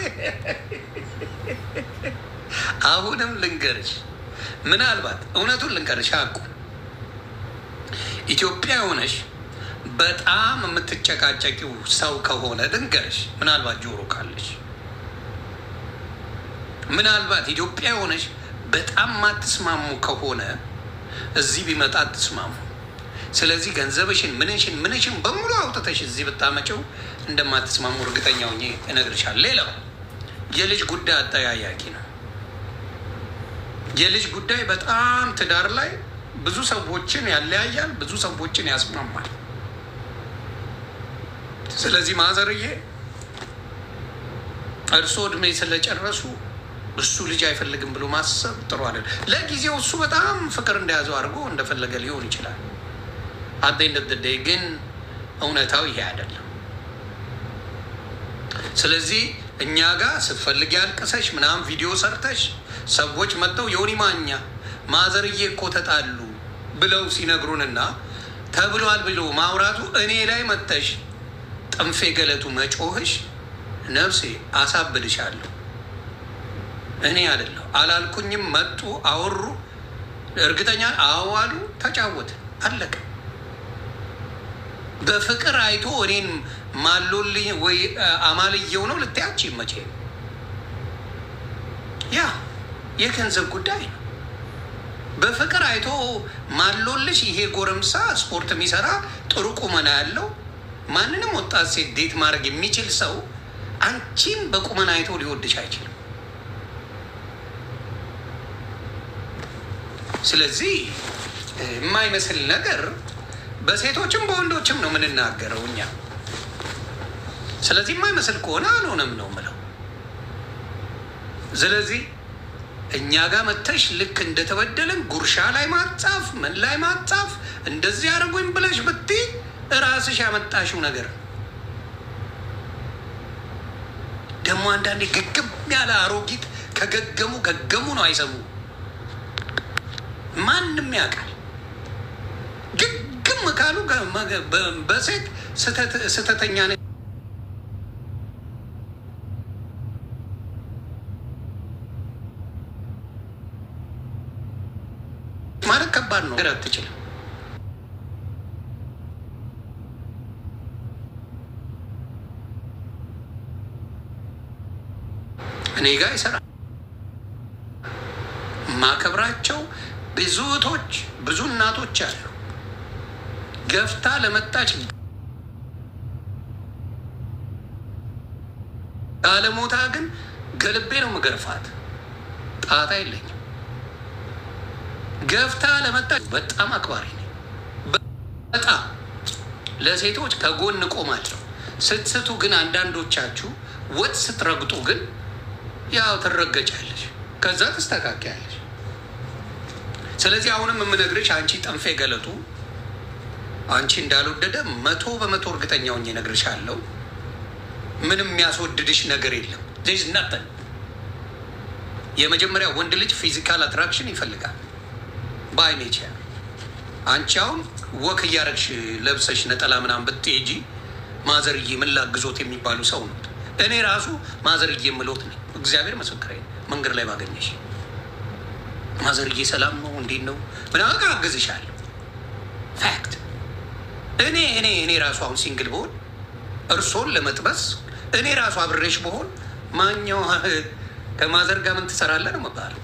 አሁንም ልንገርሽ፣ ምናልባት እውነቱን ልንገርሽ፣ አቁ ኢትዮጵያ ሆነሽ በጣም የምትጨቃጨቂው ሰው ከሆነ ልንገርሽ፣ ምናልባት ጆሮ ካለሽ፣ ምናልባት ኢትዮጵያ ሆነሽ በጣም ማትስማሙ ከሆነ እዚህ ቢመጣ አትስማሙ። ስለዚህ ገንዘብሽን ምንሽን በሙሉ አውጥተሽ እዚህ ብታመጪው እንደማትስማሙ እርግጠኛ ሆኜ እነግርሻለሁ። ሌላው የልጅ ጉዳይ አጠያያቂ ነው። የልጅ ጉዳይ በጣም ትዳር ላይ ብዙ ሰዎችን ያለያያል፣ ብዙ ሰዎችን ያስማማል። ስለዚህ ማዘርዬ እርሶ እድሜ ስለጨረሱ እሱ ልጅ አይፈልግም ብሎ ማሰብ ጥሩ አይደለም። ለጊዜው እሱ በጣም ፍቅር እንደያዘው አድርጎ እንደፈለገ ሊሆን ይችላል። አደይ ግን እውነታው ይሄ አይደለም። ስለዚህ እኛ ጋር ስትፈልግ ያልቅሰሽ ምናምን ቪዲዮ ሰርተሽ ሰዎች መጥተው ዮኒ ማኛ ማዘርዬ እኮ ተጣሉ ብለው ሲነግሩንና ተብሏል ብሎ ማውራቱ እኔ ላይ መጥተሽ ጥንፌ ገለቱ መጮህሽ ነፍሴ አሳብድሻለሁ። እኔ አይደለሁ አላልኩኝም። መጡ አወሩ፣ እርግጠኛ አዋሉ፣ ተጫወተ፣ አለቀ። በፍቅር አይቶ እኔን ማሎልኝ ወይ አማልየው ነው ልትያች መቼ ያ የገንዘብ ጉዳይ ነው። በፍቅር አይቶ ማሎልሽ ይሄ ጎረምሳ ስፖርት የሚሰራ ጥሩ ቁመና ያለው ማንንም ወጣት ሴት ዴት ማድረግ የሚችል ሰው አንቺም በቁመና አይቶ ሊወድሽ አይችልም። ስለዚህ የማይመስል ነገር በሴቶችም በወንዶችም ነው የምንናገረው እኛ። ስለዚህ የማይመስል ከሆነ አልሆነም ነው ምለው። ስለዚህ እኛ ጋር መተሽ ልክ እንደተበደለን ጉርሻ ላይ ማጻፍ ምን ላይ ማጻፍ እንደዚህ አድርጉኝ ብለሽ ብትይ እራስሽ ያመጣሽው ነገር። ደግሞ አንዳንዴ ግግም ያለ አሮጊት ከገገሙ ነው አይሰሙ። ማንም ያውቃል። ግግም ካሉ በሴት ስተተኛ ነ ማለት ከባድ ነው። ገር አትችልም። እኔ ጋር ይሰራል። ማከብራቸው ብዙ እህቶች ብዙ እናቶች አሉ። ገፍታ ለመጣች አለሞታ ግን ገልቤ ነው መገርፋት። ጣጣ የለኝም። ገፍታ ለመጣች በጣም አክባሪ ነኝ። በጣም ለሴቶች ከጎን ቆማለሁ። ስትስቱ ግን አንዳንዶቻችሁ ወጥ ስትረግጡ ግን ያው ትረገጫለሽ፣ ከዛ ትስተካከያለሽ። ስለዚህ አሁንም የምነግርሽ አንቺ ጠንፌ ገለጡ አንቺ እንዳልወደደ 100% እርግጠኛ ሆኜ እነግርሻለሁ። ምንም የሚያስወድድሽ ነገር የለም። እናጠን የመጀመሪያ ወንድ ልጅ ፊዚካል አትራክሽን ይፈልጋል ባይ ኔቸር። አንቺ አሁን ወክ እያረግሽ ለብሰሽ ነጠላ ምናምን ብትሄጂ ማዘርዬ ምን ላግዞት የሚባሉ ሰው ነው። እኔ ራሱ ማዘርዬ የምሎት ነኝ። እግዚአብሔር ምስክሬ። መንገድ ላይ ባገኘሽ ማዘርዬ ሰላም ነው እንዴት ነው ምናምን አግዝሻለሁ። ፋክት እኔ ራሱ አሁን ሲንግል ብሆን እርሶን ለመጥበስ እኔ ራሱ አብሬሽ ብሆን ማኛው ከማዘር ጋር ምን ትሰራለህ ነው የምባለው።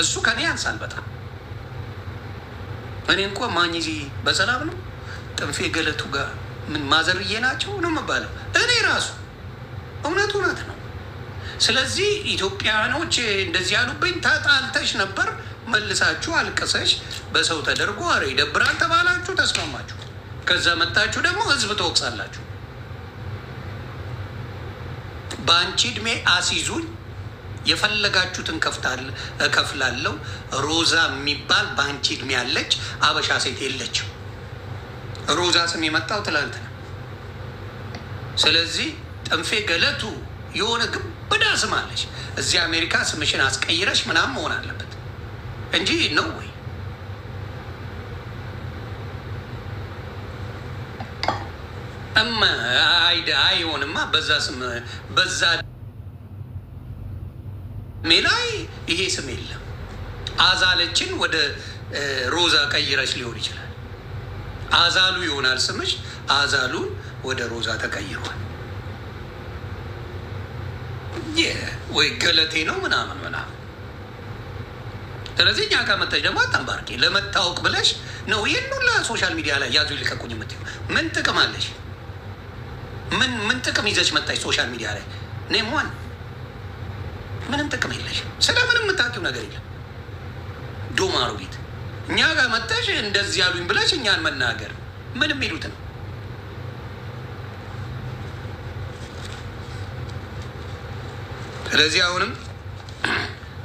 እሱ ከኔ ያንሳል በጣም። እኔ እንኳ ማኝ በሰላም ነው ጥንፌ ገለቱ ጋር ምን ማዘርዬ ናቸው ነው የምባለው እኔ ራሱ። እውነት ነው። ስለዚህ ኢትዮጵያኖች እንደዚህ ያሉብኝ፣ ተጣልተሽ ነበር መልሳችሁ አልቅሰሽ በሰው ተደርጎ አረ ይደብራል ተባላችሁ፣ ተስማማችሁ። ከዛ መጣችሁ ደግሞ ህዝብ ትወቅሳላችሁ። በአንቺ እድሜ አሲዙኝ የፈለጋችሁትን እከፍላለሁ። ሮዛ የሚባል በአንቺ እድሜ ያለች አበሻ ሴት የለችም። ሮዛ ስም የመጣው ትላንት ነው። ስለዚህ ጥንፌ ገለቱ የሆነ ግብዳ ስም አለሽ። እዚህ አሜሪካ ስምሽን አስቀይረሽ ምናምን መሆን አለበት እንጂ ነው ወይ አይሆንማ። በዛ ስም በዛ ላይ ይሄ ስም የለም። አዛለችን ወደ ሮዛ ቀይረች ሊሆን ይችላል። አዛሉ ይሆናል ስምሽ። አዛሉን ወደ ሮዛ ተቀይሯል። ወይ ገለቴ ነው ምናምን ምናምን። ስለዚህ እኛ ጋር መጣች ደግሞ አታንባርቂ። ለመታወቅ ብለሽ ነው ይህን ሁላ ሶሻል ሚዲያ ላይ ያዙ ይልቀቁኝ የምትይው። ምን ጥቅም አለሽ? ምን ጥቅም ይዘሽ መጣች ሶሻል ሚዲያ ላይ? ኔሟን ምንም ጥቅም የለሽ። ስለምንም የምታውቂው ነገር የለም። ዶማሩ ቤት እኛ ጋር መጣሽ እንደዚህ ያሉኝ ብለሽ እኛን መናገር ምንም ይሉት ነው። ስለዚህ አሁንም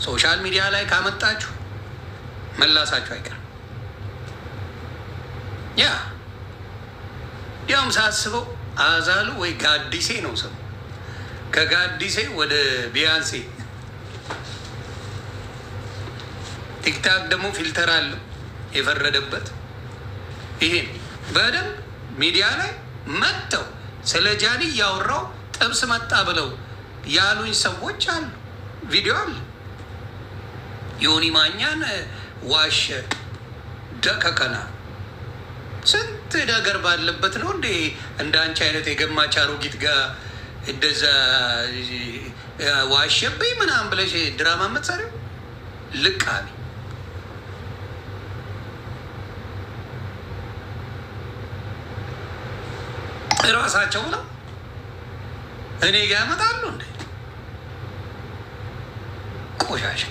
ሶሻል ሚዲያ ላይ ካመጣችሁ መላሳችሁ አይቀርም። ያውም ሳስበው አዛሉ ወይ ጋዲሴ ነው ስሙ። ከጋዲሴ ወደ ቢያንሴ። ቲክታክ ደግሞ ፊልተር አለው የፈረደበት። ይሄን በደንብ ሚዲያ ላይ መጥተው ስለ ጃኒ እያወራው ጥብስ መጣ ብለው ያሉኝ ሰዎች አሉ። ቪዲዮ አለ። ዮኒ ማኛን ዋሸ ደከከና ስንት ነገር ባለበት ነው እንዴ እንደ አንቺ አይነት የገማች አሮጊት ጋር እንደዛ ዋሸብኝ ምናምን ብለሽ ድራማ የምትሰሪው ልቃቢ። እራሳቸው ብለው እኔ ጋ ያመጣሉ እንዴ ቆሻሻ።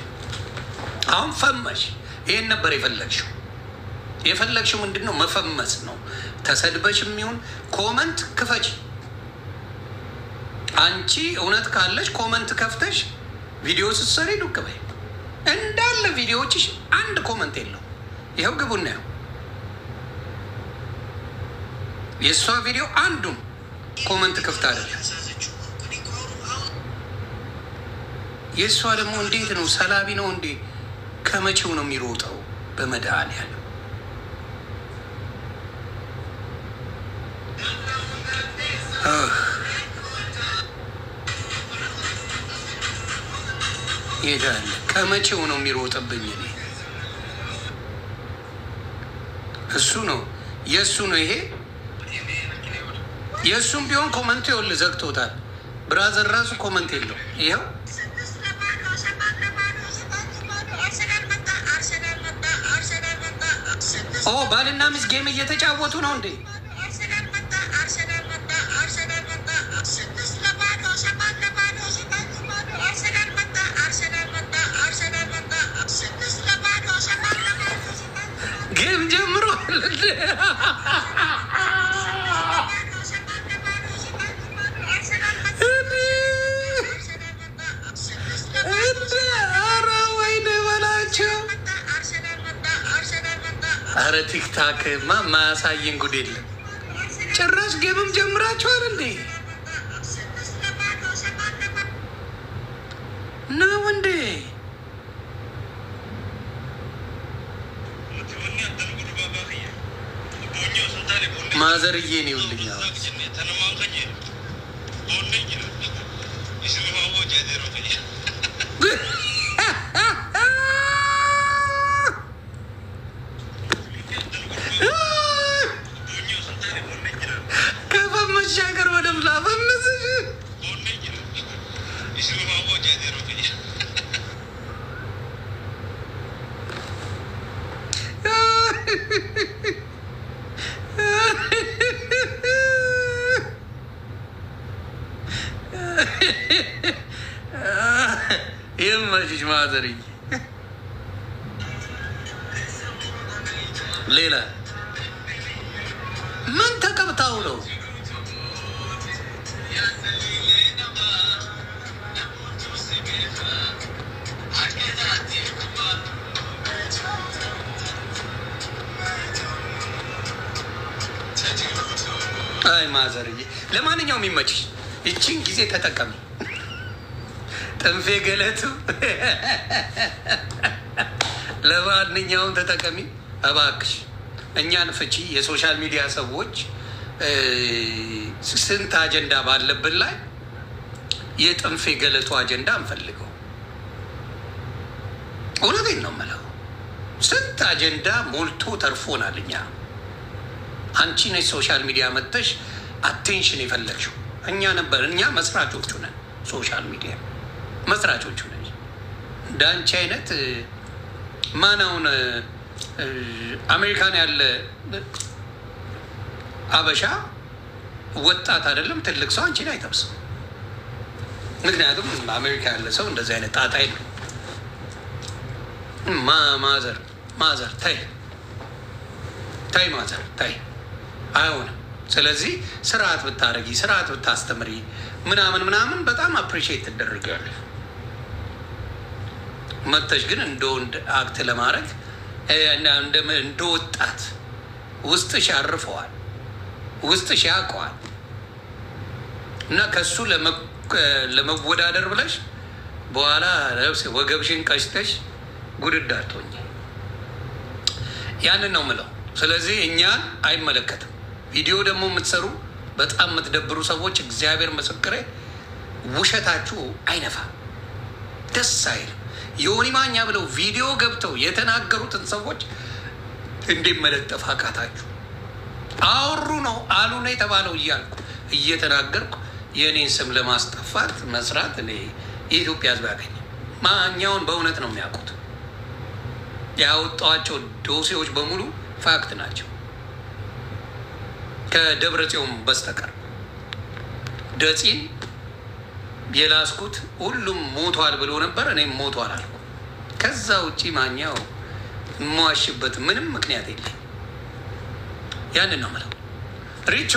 አሁን ፈመሽ። ይሄን ነበር የፈለግሽው። የፈለግሽው ምንድን ነው? መፈመስ ነው። ተሰድበሽ የሚሆን ኮመንት ክፈች። አንቺ እውነት ካለሽ ኮመንት ከፍተሽ ቪዲዮ ስትሰሪ ዱቅ በይ። እንዳለ ቪዲዮዎችሽ አንድ ኮመንት የለው። ይኸው ግቡና ያው የእሷ ቪዲዮ አንዱም ኮመንት ክፍት አይደለም። የእሷ ደግሞ እንዴት ነው? ሰላቢ ነው እንዴ? ከመቼው ነው የሚሮጠው? በመድኃኒዓለም ይሄዳል። ከመቼው ነው የሚሮጥብኝ? እኔ እሱ ነው የእሱ ነው ይሄ የእሱም ቢሆን ኮመንት ይኸውልህ ዘግቶታል። ብራዘር ራሱ ኮመንት የለው። ይኸው ባልና ሚስት ጌም እየተጫወቱ ነው እንዴ? ጌም ጀምሯል። አረ ቲክታክ ማያሳየን ጉድ የለም። ጭራሽ ጌምም ጀምራችኋል እንዴ? ነው እንዴ? ማዘርዬ ነው ይውልኛ ከፈመሻገር ወደ ብላ ፈመስሽ ይመችሽ ማዘርዬ። ሌላ ምን ተቀብታው ነው? አይ ማዘርዬ፣ ለማንኛውም ይመችሽ። ይቺን ጊዜ ተጠቀሚ። ጥንፌ ገለቱ ለማንኛውም ተጠቀሚ እባክሽ። እኛን ፍቺ። የሶሻል ሚዲያ ሰዎች ስንት አጀንዳ ባለብን ላይ የጥንፌ ገለቱ አጀንዳ እንፈልገው። እውነቴን ነው የምለው። ስንት አጀንዳ ሞልቶ ተርፎናል። እኛ አንቺ ነች ሶሻል ሚዲያ መጥተሽ አቴንሽን የፈለግሽው። እኛ ነበር፣ እኛ መስራቾቹ ነን። ሶሻል ሚዲያ መስራቾቹ ነን። እንደ አንቺ አይነት ማናውን አሜሪካን ያለ አበሻ ወጣት አይደለም ትልቅ ሰው አንቺን አይጠብስም። ምክንያቱም አሜሪካ ያለ ሰው እንደዚህ አይነት ጣጣ የለም። ማዘር ታይ ማዘር ታይ አይሆንም። ስለዚህ ስርዓት ብታደርጊ ስርዓት ብታስተምሪ ምናምን በጣም አፕሪሺየት ትደረጊያለሽ። መተሽ ግን እንደ ወንድ አክት ለማድረግ እንደ ወጣት ውስጥሽ ያርፈዋል፣ ውስጥሽ ያውቀዋል እና ከሱ ለመወዳደር ብለሽ በኋላ ወገብሽን ቀጭተሽ ጉድድ አትሆኝ። ያንን ነው ምለው። ስለዚህ እኛን አይመለከትም። ቪዲዮ ደግሞ የምትሰሩ በጣም የምትደብሩ ሰዎች እግዚአብሔር ምስክሬ ውሸታችሁ አይነፋም፣ ደስ አይልም። ዮኒ ማኛ ብለው ቪዲዮ ገብተው የተናገሩትን ሰዎች እንዴት መለጠፍ አቃታችሁ? አወሩ ነው አሉ ነው የተባለው እያልኩ እየተናገርኩ የእኔን ስም ለማስጠፋት መስራት እኔ የኢትዮጵያ ሕዝብ ያገኘ ማኛውን በእውነት ነው የሚያውቁት። ያወጣኋቸው ዶሴዎች በሙሉ ፋክት ናቸው ከደብረ ጽዮን በስተቀር። ደፂን የላስኩት ሁሉም ሞቷል ብሎ ነበር፣ እኔም ሞቷል አልኩ። ከዛ ውጭ ማኛው የማዋሽበት ምንም ምክንያት የለኝ። ያንን ነው የምለው ሪቾ